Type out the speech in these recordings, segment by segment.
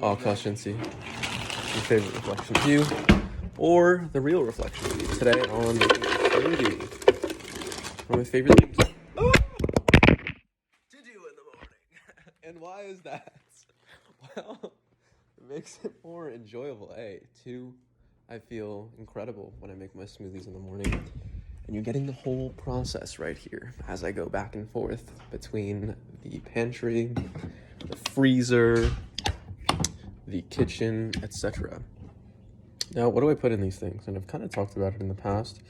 Akash Inti, your favorite reflection of you, or the real reflection of you. Today on smoothie, one of my favorite things to do in the morning. And why is that? Well, it makes it more enjoyable. A, two, I feel incredible when I make my smoothies in the morning. And you're getting the whole process right here as I go back and forth between the pantry, the freezer, the kitchen, etc. Now, what do I put in these things? And I've kind of talked about it in the past,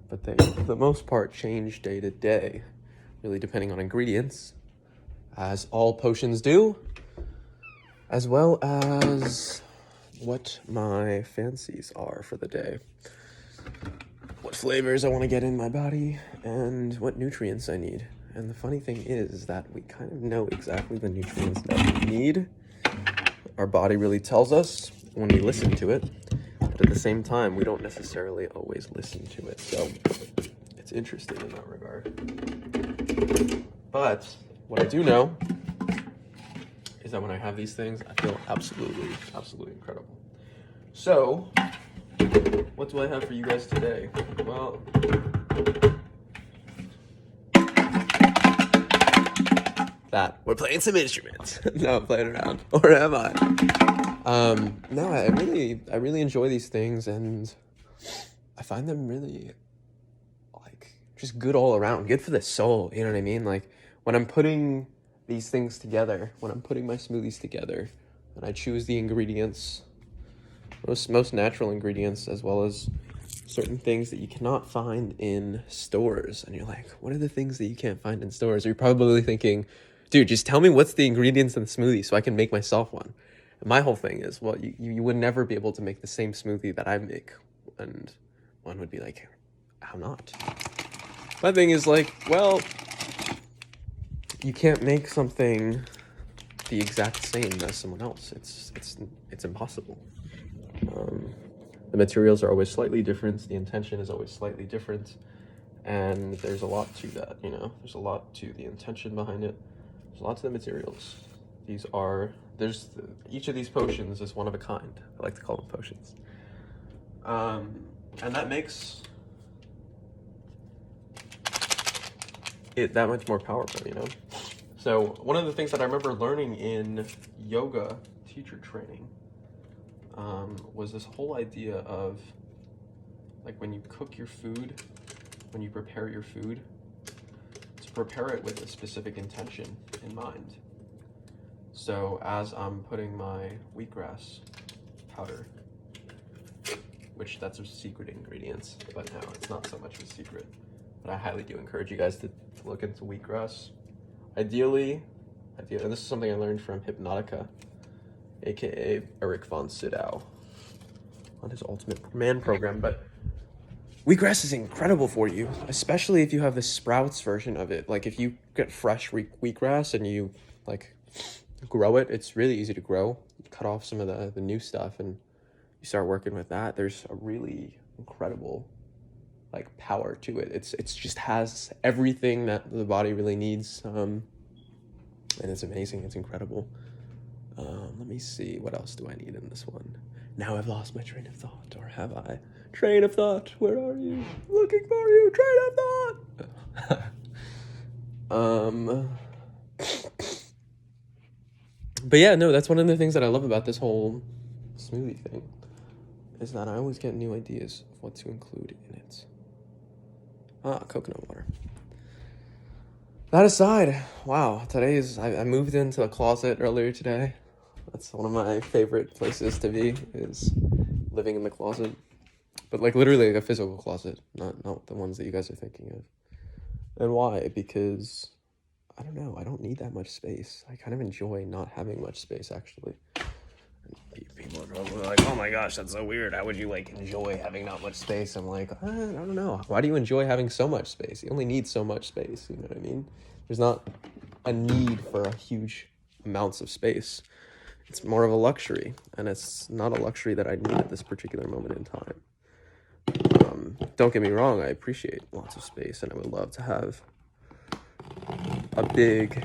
but they, for the most part, change day to day, really depending on ingredients, as all potions do, as well as what my fancies are for the day, what flavors I want to get in my body, and what nutrients I need. And the funny thing is that we kind of know exactly the nutrients that we need. Our body really tells us when we listen to it, but at the same time, we don't necessarily always listen to it. So it's interesting in that regard. But what I do know is that when I have these things, I feel absolutely, absolutely incredible. So what do I have for you guys today? Well, that we're playing some instruments. No, I'm playing around, or am I? No, I really enjoy these things, and I find them really like just good all around, good for the soul. You know what I mean? Like when I'm putting these things together, when I'm putting my smoothies together, and I choose the ingredients, most natural ingredients, as well as certain things that you cannot find in stores. And you're like, what are the things that you can't find in stores? Or you're probably thinking, dude, just tell me what's the ingredients in the smoothie so I can make myself one. And my whole thing is, well, you would never be able to make the same smoothie that I make. And one would be like, how not? My thing is like, well, you can't make something the exact same as someone else. It's impossible. The materials are always slightly different. The intention is always slightly different. And there's a lot to that, you know? There's a lot to the intention behind it. There's a lot to the materials. Each of these potions is one of a kind. I like to call them potions. And that makes it that much more powerful, you know? So one of the things that I remember learning in yoga teacher training was this whole idea of like when you cook your food, when you prepare your food, to prepare it with a specific intention in mind. So as I'm putting my wheatgrass powder, which that's a secret ingredient, but now it's not so much of a secret, but I highly do encourage you guys to look into wheatgrass. Ideally, and this is something I learned from Hypnotica, aka Eric von Sydow, on his Ultimate Man program. But wheatgrass is incredible for you, especially if you have the sprouts version of it. Like if you get fresh wheatgrass and you like grow it, it's really easy to grow. You cut off some of the new stuff and you start working with that. There's a really incredible like power to it. It's just has everything that the body really needs, and it's amazing. It's incredible. Let me see, what else do I need in this one? Now I've lost my train of thought, or have I? Train of thought, where are you? Looking for you, train of thought. But yeah, no, that's one of the things that I love about this whole smoothie thing, is that I always get new ideas of what to include in it. Coconut water. That aside, wow, I moved into a closet earlier today. That's one of my favorite places to be, is living in the closet. But like literally like a physical closet, not the ones that you guys are thinking of. And why? Because, I don't know, I don't need that much space. I kind of enjoy not having much space, actually. People are probably like, oh my gosh, that's so weird. How would you like enjoy having not much space? I'm like, I don't know. Why do you enjoy having so much space? You only need so much space, you know what I mean? There's not a need for a huge amounts of space. It's more of a luxury, and it's not a luxury that I need at this particular moment in time. Don't get me wrong, I appreciate lots of space, and I would love to have a big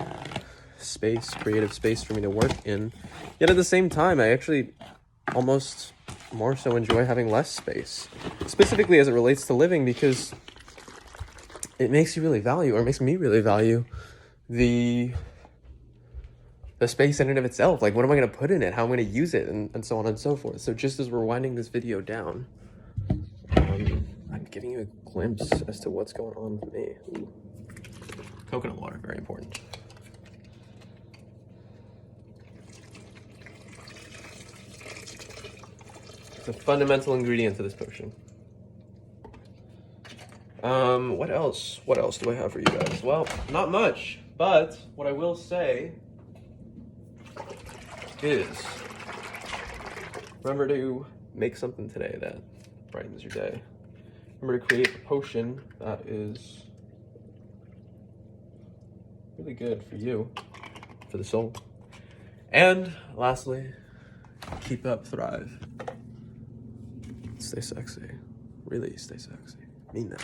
space, creative space for me to work in. Yet at the same time, I actually almost more so enjoy having less space, specifically as it relates to living, because it makes you really value, or makes me really value, the space in and of itself. Like, what am I going to put in it? How am I going to use it? And so on and so forth. So just as we're winding this video down, I'm giving you a glimpse as to what's going on with me. Ooh. Coconut water, very important. It's a fundamental ingredient to this potion. What else? What else do I have for you guys? Well, not much, but what I will say is, remember to make something today that brightens your day. Remember to create a potion that is really good for you, for the soul. And lastly, keep up, thrive. Stay sexy. Really stay sexy. Mean that.